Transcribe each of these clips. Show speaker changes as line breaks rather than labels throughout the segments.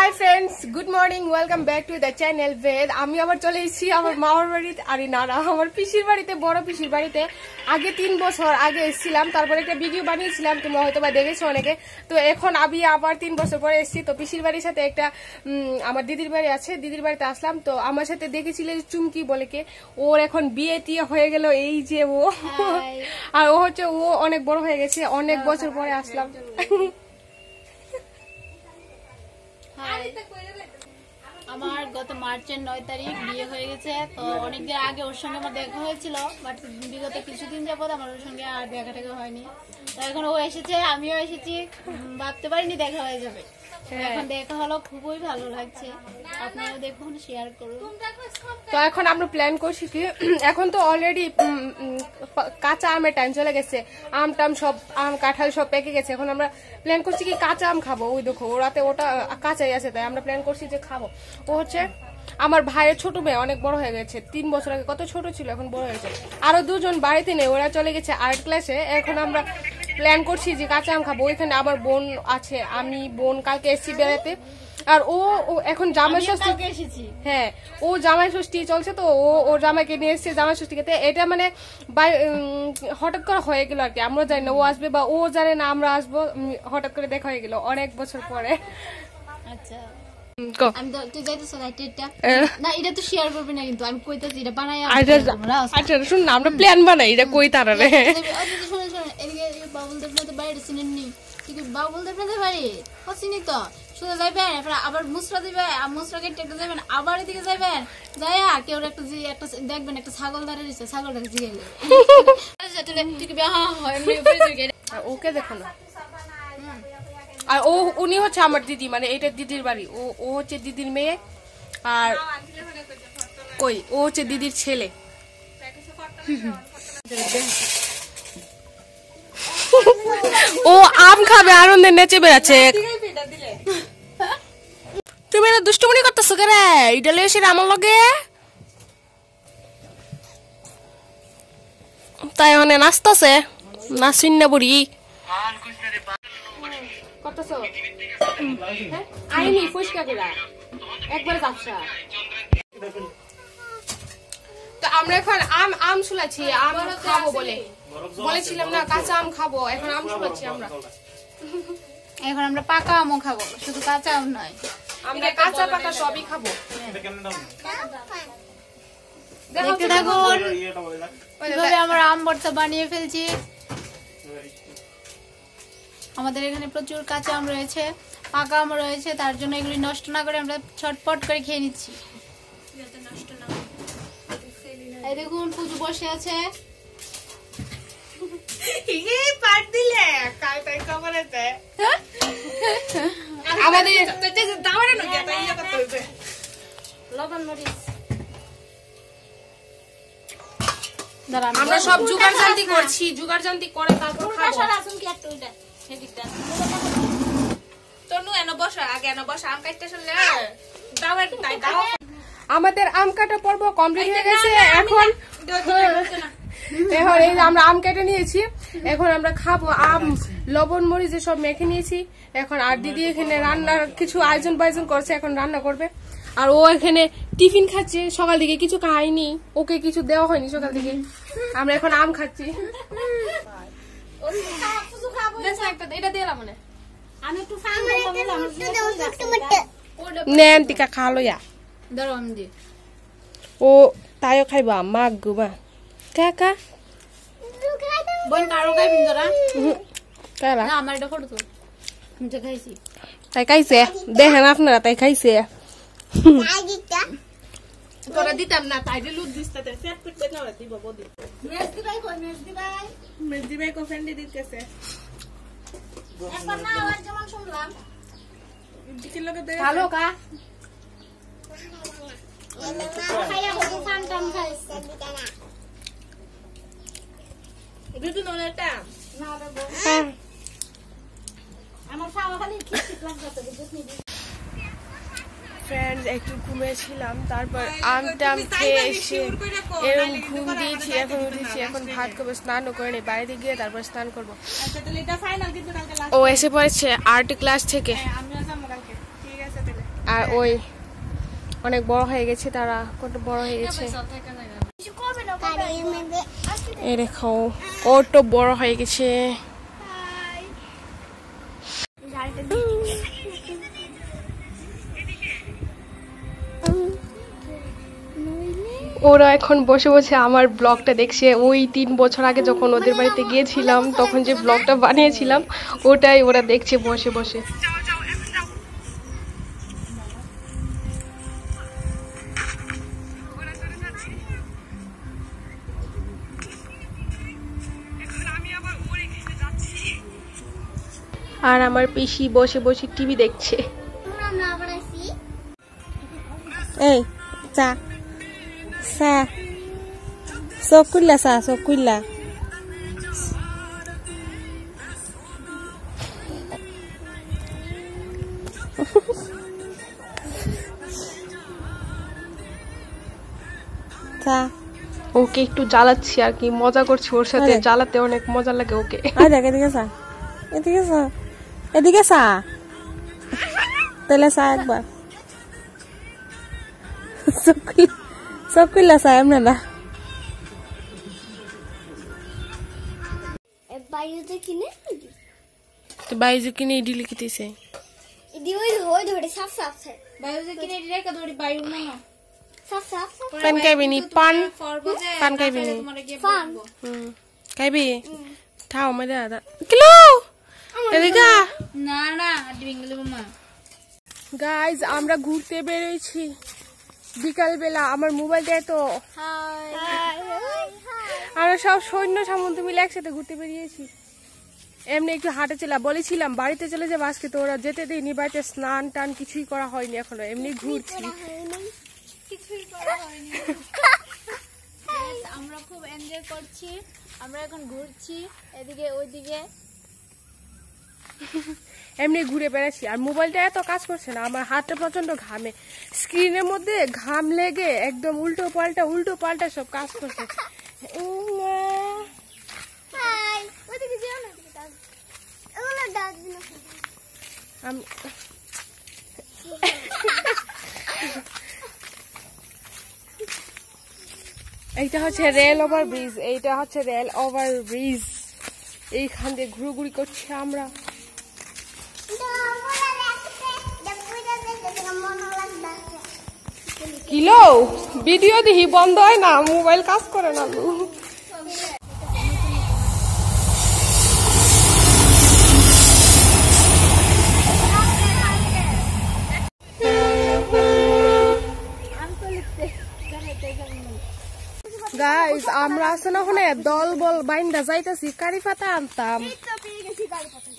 Hi friends good morning welcome back to the channel वेद আমি আবার চলে এসেছি আমার মামার বাড়িতে আরে না না আমার পিসির বাড়িতে বড় পিসির বাড়িতে আগে 3 বছর আগে এসেছিলাম তারপরে একটা ভিডিও বানিয়েছিলাম তোমরা হয়তোবা দেখেছো অনেকে তো এখন আমি আবার 3 বছর পরে এসেছি তো পিসির বাড়ির সাথে একটা আমার দিদির বাড়ি আছে দিদির বাড়িতে আসলাম তো আমার সাথে দেখেছিলে চুমকি বলে কে ওর এখন বিয়ে টিয়ে হয়ে গেল এই যে ও আর ও হচ্ছে ও অনেক বড় হয়ে গেছে অনেক বছর পরে আসলাম
আমার গত মার্চের 9 তারিখ বিয়ে হয়ে গেছে তো অনেকদিন আগে ওর সঙ্গে আমার দেখা হয়েছিল বাট বিগত কিছুদিন যাবত আমার ওর সঙ্গে আর দেখা টাকা হয়নি তো এখন ও এসেছে আমিও এসেছি ভাবতে পারিনি দেখা হয়ে যাবে এখন দেখা হলো খুবই ভালো লাগছে আপনারা দেখুন শেয়ার করুন
তো এখন আমরা প্ল্যান করছি কি এখন তো অলরেডি কাঁচা আমের টাইম চলে গেছে আম টাম সব আম কাঁঠাল সব পেকে গেছে এখন আমরা প্ল্যান করছি কি কাঁচা আম খাবো ওই দেখো ওরাতে ওটা কাঁচাই আছে তাই আমরা প্ল্যান করছি যে খাবো ও হচ্ছে আমার ভাইয়ের ছোট মেয়ে অনেক বড় হয়ে গেছে 3 বছর আগে কত ছোট ছিল এখন বড় হয়েছে আরো দুজন বাড়িতে নেই ওরা চলে গেছে আর্ট ক্লাসে এখন আমরা প্ল্যান করছি যে কাঁচা আম খাবো ওইখানে আমার বোন আছে আমি বোন কালকে এসেছি বেড়াতে আর ও এখন জামাই ষষ্ঠী
এসেছি
হ্যাঁ ও জামাই ষষ্ঠী চলছে তো ও ওর জামাইকে নিয়ে এসছে জামাই ষষ্ঠী খেতে এটা মানে হঠাৎ করে হয়ে গেল আর কি আমরা জানি না ও আসবে বা ও জানে না আমরা আসবো হঠাৎ করে দেখা হয়ে গেল অনেক বছর পরে
আচ্ছা আমি তো তুই যাইতেছ না এটা তো শেয়ার করবি না কিন্তু আমি কইতাছি এটা বানাই
আচ্ছা শুন না আমরা প্ল্যান বানাই এটা কই তারারে
এদিকে বাবুল দেবনাথ বাড়ি চিনেননি কিন্তু বাবুল দেবনাথ বাড়ি চিনি তো শুধু যাইবেন আবার মুসরা দিবেন মুসরা কেটে একটা যাবেন আবার এদিকে যাবেন যাইয়া কেউ একটা দেখবেন একটা ছাগল দাঁড়িয়ে দিচ্ছে ছাগলটাকে জিগাইলে
ওকে দেখো না আর ও উনি হচ্ছে আমার দিদি মানে এটা দিদির বাড়ি ও হচ্ছে দিদির মেয়ে আর কই ও হচ্ছে দিদির ছেলে ও আম খাবে আনন্দে নেচে বেড়াচ্ছে তুমি এটা দুষ্টুমনি করতেছো কে রে এটা লয়ে এসে আমার লগে তাই মানে নাচতেছে নাচুন না বুড়ি করতেছো আইনি ফুসকা করে একবার যাচ্ছা তো আমরা এখন আম শুলাচ্ছি আম খাবো বলেছিলাম না কাঁচা আম খাবো এখন আম শুলাচ্ছি
এখন আমরা পাকা আমও খাবো শুধু কাঁচা আম নয়
আমরা কাঁচা পাকা সবই খাবো
দেখতে থাকুন কিভাবে আমরা আম ভর্তা বানিয়ে ফেলছি আমাদের এখানে প্রচুর কাঁচা আম রয়েছে পাকা আম রয়েছে তার জন্য এগুলি নষ্ট না করে আমরা ছটপট করে খেয়ে নিচ্ছি এই দেখুন পুজো বসে আছে
আমরা সব জোগাড় জান্তি করছি জোগাড় জান্তি করে তারপর খাবো আমাদের আম কাটা পর্ব কমপ্লিট হয়ে গেছে এখন এই আমরা আম কেটে নিয়েছি এখন আমরা খাবো আম লবণ মরিচ সব মেখে নিয়েছি এখন আর দিদি এখানে রান্নার কিছু আয়োজন বায়োজন করছে এখন রান্না করবে আর ও এখানে টিফিন খাচ্ছে সকাল থেকে কিছু খাইনি ওকে কিছু দেওয়া হয়নি সকাল থেকে আমরা এখন আম খাচ্ছি নেন টিকা খালো ও তাইও খাইবা মাগ গুবা কাকা তাই খাইছে দেখেন আপনারা তাই খাইছে তোরা দিতাম না তাই লুট দিতে মেজদি ভাই কো ফ্রেন্ডে দিতেছে ভালো কা ফ্রেন্ডস একটু ঘুমিয়েছিলাম তারপর আম টাম খেয়ে এসে এরকম ঘুম দিয়েছি এখন উঠেছি এখন ভাত খাবো স্নানও করে নি বাইরে গিয়ে তারপর স্নান করবো ও এসে পড়েছে আর্ট ক্লাস থেকে আর ওই অনেক বড় হয়ে গেছে, তারা কত বড় হয়ে গেছে। এই দেখো কত বড় হয়ে গেছে। ওরা এখন বসে বসে আমার ব্লগটা দেখছে। ওই 3 বছর আগে যখন ওদের বাড়িতে গিয়েছিলাম তখন যে ব্লগটা বানিয়েছিলাম ওটাই ওরা দেখছে বসে বসে। আর আমার পিসি বসে বসে টিভি দেখছে। এই চা চা সব কুইলা চা সব কুইলা। ওকে একটু জ্বালাচ্ছি আর কি, মজা করছি ওর সাথে, জ্বালাতে অনেক মজা লাগে ওকে। এদিকে চা এদিকে চা এদিকে চা তাহলে চা একবার সব কুইলা চা এমনি না। বাইরে কিনে ইডি লিখিতেছে পান খাইবি পান পান খাইবি খাইবি থাও মা দাদা কিলো এদিকে
না না ডিঙ্গলি মামা।
গাইজ আমরা ঘুরতে বেরোইছি বিকাল বেলা। আমার মোবাইলটা তো আমরা সব সৈন্য সামন্ত মিলে একসাথে ঘুরতে বেরিয়েছি। এমনি একটু হাঁটে ছিলাম, বলেছিলাম বাড়িতে চলে যাবো আজকে, তো ওরা যেতে দেয়নি, বাড়িতে স্নান টান কিছুই করা হয়নি এখনো, এমনি ঘুরছি।
আমরা খুব এনজয় করছি, আমরা এখন ঘুরছি এদিকে ওইদিকে,
এমনি ঘুরে বেড়াচ্ছি। আর মোবাইলটা এত কাজ করছে না, আমার হাতটা প্রচন্ড ঘামে, স্ক্রিনের মধ্যে ঘাম লেগে একদম উল্টো পাল্টা সব কাজ করছে। এইটা হচ্ছে রেল ওভার ব্রিজ, এইটা হচ্ছে রেল ওভার ব্রিজ, এইখান দিয়ে ঘুরঘুরি করছি আমরা। কিলো ভিডিও দেখি বন্ধ হয় না, মোবাইল কাজ করে না। গাইস আমরা আছে না ওখানে দল বল বাইন্দা যাইতাছি, কারি পাতা আনতাম।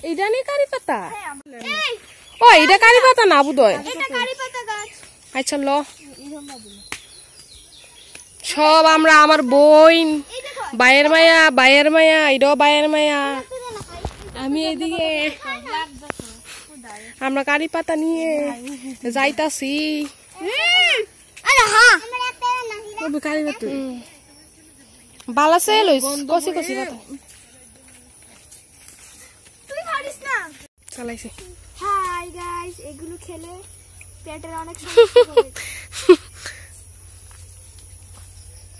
এইটা নেই কারি পাতা? ও এটা কারি পাতা না বুদয়। আচ্ছা ল সব আমরা, আমার বোন বায়ের মায়া এটাও বায়ের মায়া, আমি এদিকে আমরা কারি পাতা নিয়ে যাইতাছি। কারি পাতা বালাসে লইস কষি কষি পাতা চালাইছে।
হাই গাইস, এগুলো খেলে পেটের অনেক সমস্যা হবে,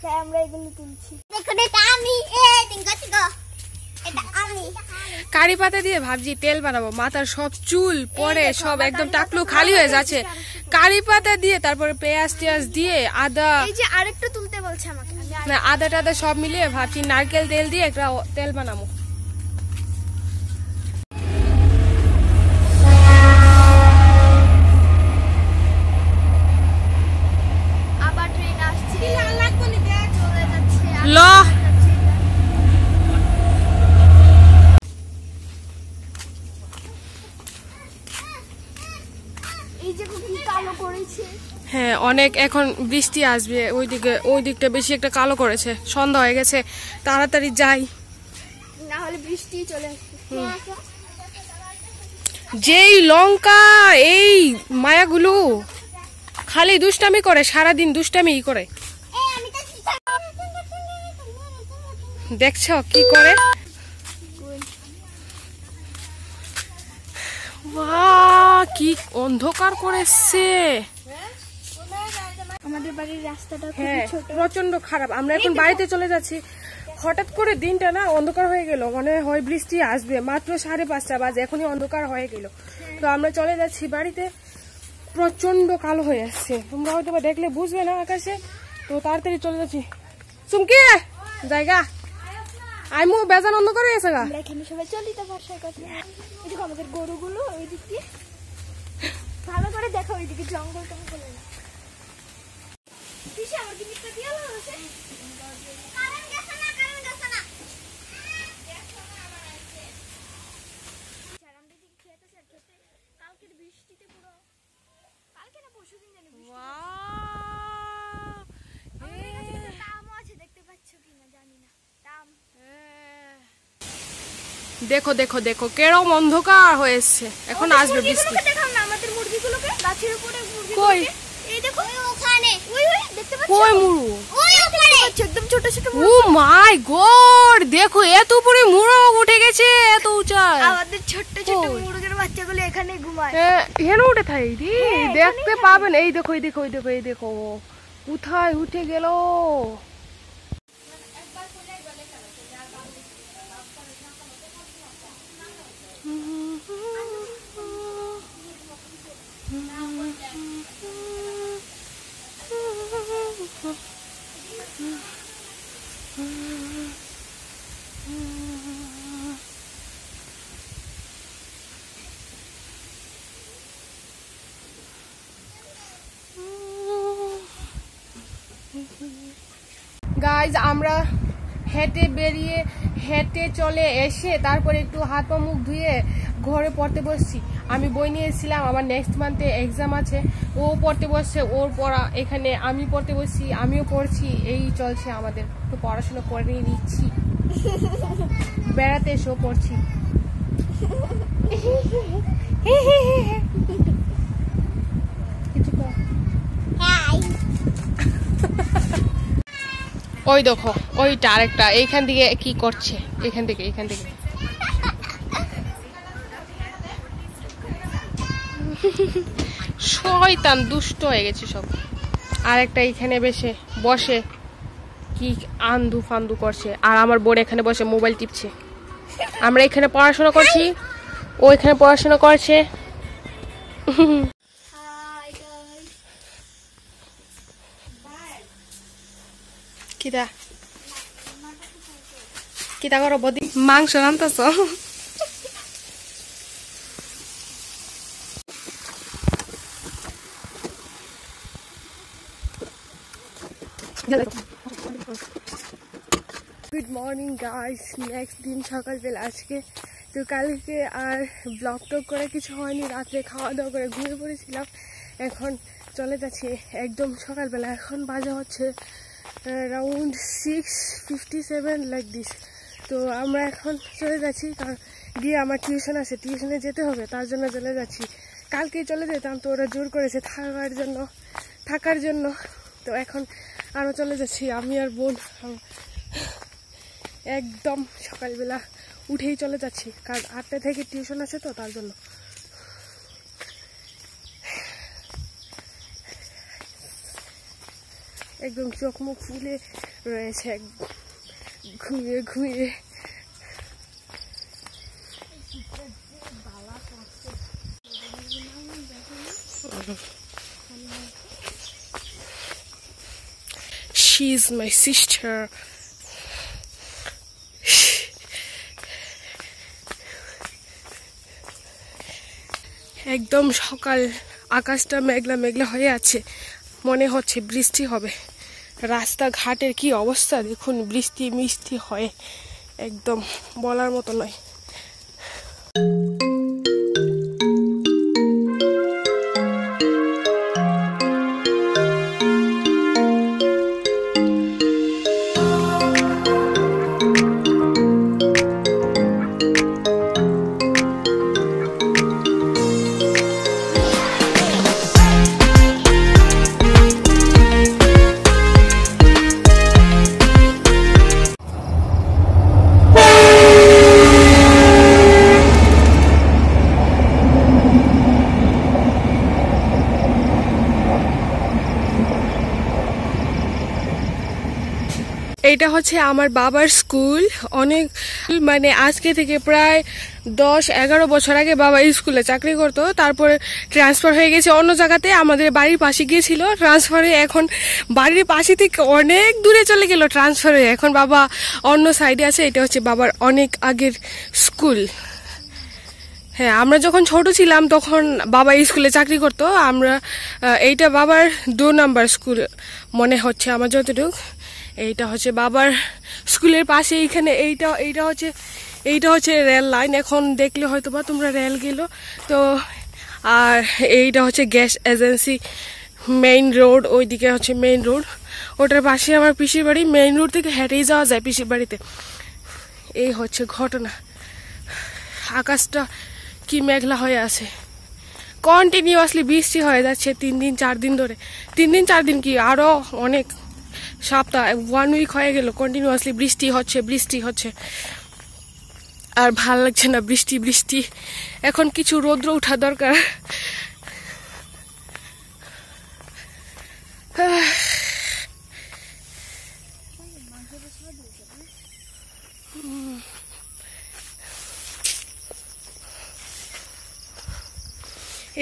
তাই আমরা এগুলো তুলছি। দেখো এটা আমি, এই টিঙ্গা টিঙ্গা, এটা আমি
কারি পাতা দিয়ে ভাবছি তেল বানাবো, মাথার সব চুল পরে সব একদম টাকলু খালি হয়ে যাচ্ছে। কারি পাতা দিয়ে তারপরে পেঁয়াজ টিয়াজ দিয়ে আদা,
এই যে আরেকটা তুলতে বলছে আমাকে,
না আদা টাদা সব মিলিয়ে ভাবছি নারকেল তেল দিয়ে একটা তেল বানাবো।
আবার ট্রেন আসছে, লাগবে না দেখ চলে যাচ্ছে।
ল
এই যে কি কালো করেছে।
হ্যাঁ অনেক, এখন বৃষ্টি আসবে, ওই দিকটা বেশি একটা কালো করেছে, সন্ধ্যা হয়ে গেছে, তাড়াতাড়ি যাই
না হলে বৃষ্টি চলে আসবে।
যেই লঙ্কা এই মায়াগুলো খালি দুষ্টামি করে, সারাদিন দুষ্টামি করে, দেখছো কি করে। বাহ, কি অন্ধকার করেছে।
আমাদের বাড়ির রাস্তাটা
হ্যাঁ, প্রচন্ড খারাপ। আমরা এখন বাড়িতে চলে যাচ্ছি। হঠাৎ করে দিনটা না অন্ধকার হয়ে গেল, মনে হয় বৃষ্টি আসবে। মাত্র 5:30 বাজে, এখনই অন্ধকার হয়ে গেল। তো আমরা চলে যাচ্ছি বাড়িতে। প্রচন্ড কালো হয়ে আসছে, তোমরা হয়তো বা দেখলে বুঝবে না আকাশে। তো তাড়াতাড়ি চলে যাচ্ছি। চুমকি জায়গা আইমু বেজান অন্ধকার হয়ে গেছে গা।
আমরা এখানে সবাই চলি তো বর্ষার কথা। এদিকে আমাদের গরুগুলো ওই দিক দিয়ে ভালো করে দেখো, ওইদিকে জঙ্গল টঙ্গল। আমার জিনিসটা দিয়ে আছে কারণ গেছে না। আমরা দিকে খেতে কালকের বৃষ্টিতে পুরো, কালকে না পরশুদিন জানি দামও আছে, দেখতে পাচ্ছ কিনা জানি না। দাম
দেখো দেখো দেখো কেরম অন্ধকার হয়েছে, এখন আসবে বৃষ্টি।
দেখাও না আমাদের মুরগিগুলোকে, গাছের উপরে মুরগি।
কই?
এই দেখো ওখানে, ওই দেখতে পাচ্ছ?
কই মুরু?
ওই উপরে একদম ছোট ছোট।
ও মাই গড, দেখো এত উপরে মুরু উঠে গেছে, এত উঁচায়।
আমাদের ছোট ছোট মুরগির বাচ্চাগুলো এখানে ঘুমায়।
এখানে উঠে থাকে রে, দেখতে পাবেন। এই দেখো এই দেখো এই দেখো এই দেখো কোথায় উঠে গেল। গাইজ, আমরা হেঁটে চলে এসে তারপরে একটু হাত পা মুখ ধুয়ে ঘরে পড়তে বসছি। আমি বই নিয়েছিলাম, আমার নেক্সট মান্থে এক্সাম আছে। ও পড়তে বসছে, ওর পড়া এখানে, আমি পড়তে বসছি, আমিও পড়ছি। এই চলছে আমাদের, একটু পড়াশোনা করে নিচ্ছি। বেড়াতে এসেও পড়ছি। ওই দেখো ওইটা আরেকটা, এইখান থেকে কি করছে, এখান থেকে শয়তান দুষ্ট হয়ে গেছে সব। আরেকটা এইখানে বসে কি আন্দু ফান্দু করছে, আর আমার বোন এখানে বসে মোবাইল টিপছে। আমরা এখানে পড়াশোনা করছি, ও এখানে পড়াশোনা করছে। কিতা করো বদি? মাংস রান্তাছ? গুড মর্নিং গাইস, নেক্সট দিন সকালবেলা আজকে। তো কালকে আর ব্লগ টক করে কিছু হয়নি, রাত্রে খাওয়া দাওয়া করে ঘুমিয়ে পড়েছিলাম। এখন চলে যাচ্ছি একদম সকালবেলা। এখন বাজে হচ্ছে অ্যারাউন্ড 6:57 লাইক দিস। তো আমরা এখন চলে যাচ্ছি, কারণ গিয়ে আমার টিউশন আছে, টিউশনে যেতে হবে, তার জন্য চলে যাচ্ছি। কালকেই চলে যেতাম, তো ওরা জোর করেছে থাকার জন্য। তো এখন আমরা চলে যাচ্ছি, আমি আর বোন। একদম সকালবেলা উঠেই চলে যাচ্ছি, কারণ 8টা থেকে টিউশন আছে, তো তার জন্য। একদম চোখ মুখ ফুলে রয়েছে ঘুমিয়ে। She is my sister. একদম সকাল, আকাশটা মেঘলা মেঘলা হয়ে আছে, মনে হচ্ছে বৃষ্টি হবে। রাস্তাঘাটের কি অবস্থা দেখুন, বৃষ্টি মিষ্টি হয়, একদম বলার মতো নয়। এটা হচ্ছে আমার বাবার স্কুল। অনেক মানে আজকে থেকে প্রায় 10-11 বছর আগে বাবা স্কুলে চাকরি করতো, তারপরে ট্রান্সফার হয়ে গেছে অন্য জায়গাতে। আমাদের বাড়ির পাশে গিয়েছিল, ট্রান্সফার হয়ে এখন বাড়ির পাশে থেকে অনেক দূরে চলে গেল ট্রান্সফার হয়ে, এখন বাবা অন্য সাইডে আছে। এটা হচ্ছে বাবার অনেক আগের স্কুল। হ্যাঁ, আমরা যখন ছোট ছিলাম তখন বাবা স্কুলে চাকরি করতো। আমরা এইটা বাবার 2 নাম্বার স্কুল মনে হচ্ছে আমার যতটুকু। এইটা হচ্ছে বাবার স্কুলের পাশে। এইখানে এইটা হচ্ছে রেল লাইন। এখন দেখলে হয়তো বা তোমরা রেল গেল তো। আর এইটা হচ্ছে গ্যাস এজেন্সি মেইন রোড, ওইদিকে হচ্ছে মেইন রোড। ওটার পাশে আমার পিসির বাড়ি। মেইন রোড থেকে হেঁটেই যাওয়া যায় পিসির বাড়িতে। এই হচ্ছে ঘটনা। আকাশটা কি মেঘলা হয়ে আছে, কন্টিনিউয়াসলি বৃষ্টি হয়ে যাচ্ছে 3 দিন 4 দিন ধরে। 3 দিন 4 দিন কি আরো অনেক, সপ্তাহ 1 উইক হয়ে গেল কন্টিনিউয়াসলি বৃষ্টি হচ্ছে। আর ভাল লাগছে না বৃষ্টি। এখন কিছু রৌদ্র ওঠা দরকার।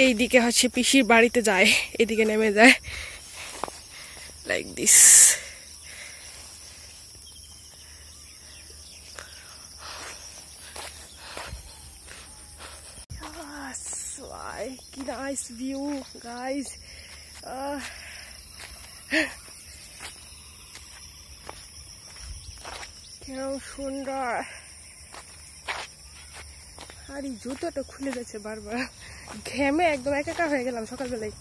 এইদিকে হচ্ছে পিসির বাড়িতে যায়, এদিকে নেমে যায় লাইক দিস। কি নাইস ভিউ গাইস। কেমন সুন্দর। আর এই জুতোটা খুলে যাচ্ছে বারবার, ঘেমে একদম একাকার হয়ে গেলাম সকালবেলায়।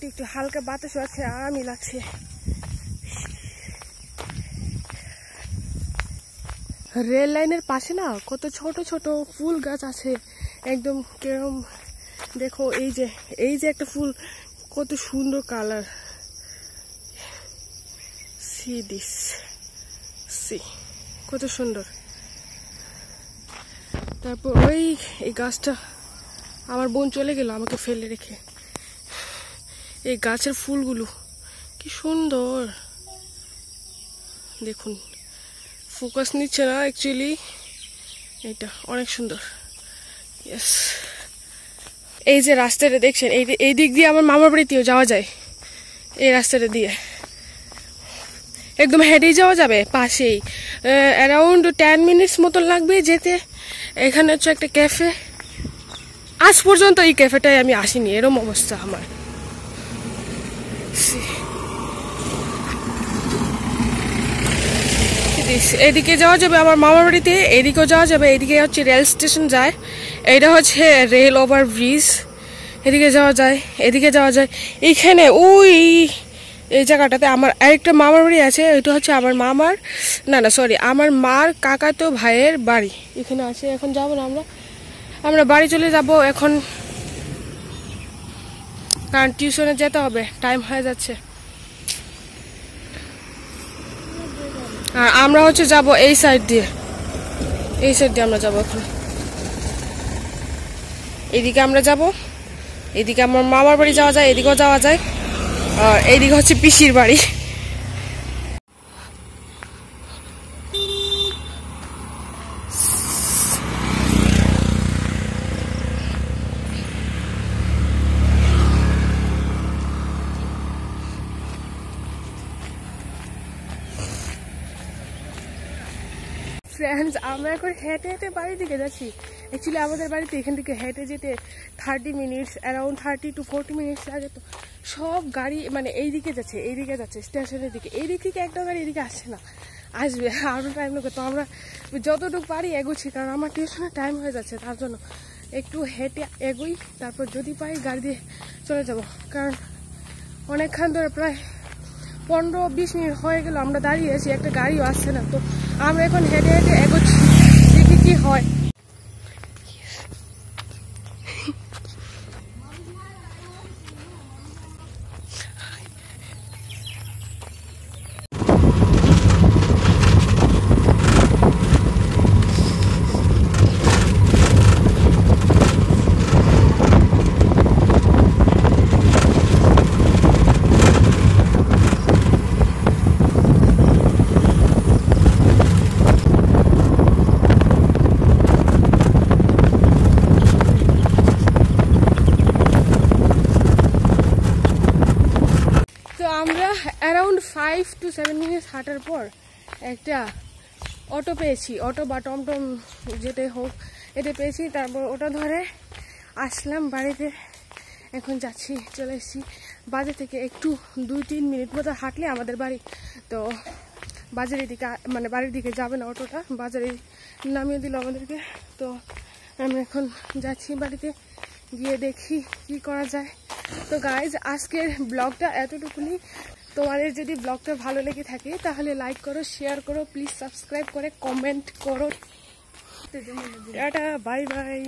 একটু হালকা বাতাস আছে, আরামই লাগছে। রেল লাইনের পাশে না কত ছোট ছোট ফুল গাছ আছে, একদম কেরম। দেখো এই যে একটা ফুল, কত সুন্দর কালার। সি কত সুন্দর। তারপর এই গাছটা আমার বোন চলে গেল আমাকে ফেলে রেখে। এই গাছের ফুলগুলো কি সুন্দর দেখুন। ফোকাস নিচ্ছে না অ্যাকচুয়ালি, এটা অনেক সুন্দর। ইয়েস, এই যে রাস্তাটা দেখছেন, এই দিক দিয়ে আমার মামার বাড়িতেও যাওয়া যায়। এই রাস্তাটা দিয়ে একদম হেঁটেই যাওয়া যাবে, পাশেই। অ্যারাউন্ড 10 মিনিটস মতন লাগবে যেতে। এখানে হচ্ছে একটা ক্যাফে। আজ পর্যন্ত এই ক্যাফেটায় আমি আসিনি, এরম অবস্থা আমার। এদিকে যাওয়া যাবে আমার মামার বাড়িতে, এদিকেও যাওয়া যাবে। এদিকে হচ্ছে রেল স্টেশন যায়, এটা হচ্ছে রেল ওভার ব্রিজ। এদিকে যাওয়া যায়, এদিকে যাওয়া যায়। এইখানে এই জায়গাটাতে আমার আরেকটা মামার বাড়ি আছে। এটা হচ্ছে আমার মামার আমার মার কাকাতো ভাইয়ের বাড়ি এখানে আছে। এখন যাবো না আমরা বাড়ি চলে যাব এখন, কারণ টিউশনে যেতে হবে, টাইম হয়ে যাচ্ছে। আর আমরা হচ্ছে যাব এই সাইড দিয়ে আমরা যাব এখন। এইদিকে আমরা যাব, এদিকে আমার মামার বাড়ি যাওয়া যায়, এদিকেও যাওয়া যায়। আর এইদিকে হচ্ছে পিসির বাড়ি। ফ্রেন্ডস, আমরা এখন হেঁটে বাড়ি দিকে যাচ্ছি। অ্যাকচুয়ালি আমাদের বাড়িতে এখান থেকে হেঁটে যেতে 30 মিনিটস, অ্যারাউন্ড 30 to 40 মিনিটস লাগে। তো সব গাড়ি মানে এইদিকে যাচ্ছে স্টেশনের দিকে। এই দিক থেকে একটা গাড়ি এদিকে আসছে না, আসবে আরও টাইম লাগবে। তো আমরা যতটুকু পারি এগোচ্ছি, কারণ আমার টিউশনের টাইম হয়ে যাচ্ছে। তার জন্য একটু হেঁটে এগোই, তারপর যদি পাই গাড়ি দিয়ে চলে যাব। কারণ অনেকক্ষণ ধরে প্রায় 15-20 মিনিট হয়ে গেল আমরা দাঁড়িয়ে আছি, একটা গাড়িও আসছে না। তো আমরা এখন হেঁটে এগোচ্ছি, দেখি কি হয়। 7 মিনিট হাঁটার পর একটা অটো পেয়েছি, অটো বা টমটম যেতে হোক এটা পেয়েছি। তারপর ওটা ধরে আসলাম বাড়িতে, এখন যাচ্ছি, চলে এসেছি। বাজার থেকে একটু 2-3 মিনিট মতো হাঁটলে আমাদের বাড়ি। তো বাজারের দিকে মানে বাড়ির দিকে যাবে না অটোটা, বাজারে নামিয়ে দিল আমাদেরকে। তো আমি এখন যাচ্ছি বাড়িতে, গিয়ে দেখি কি করা যায়। তো গাইজ আজকের ব্লগটা এতটুকুনি। তোমাদের যদি ব্লগটা ভালো লেগে থাকে তাহলে লাইক করো, শেয়ার করো, প্লিজ সাবস্ক্রাইব করে কমেন্ট করো। Tata, bye bye.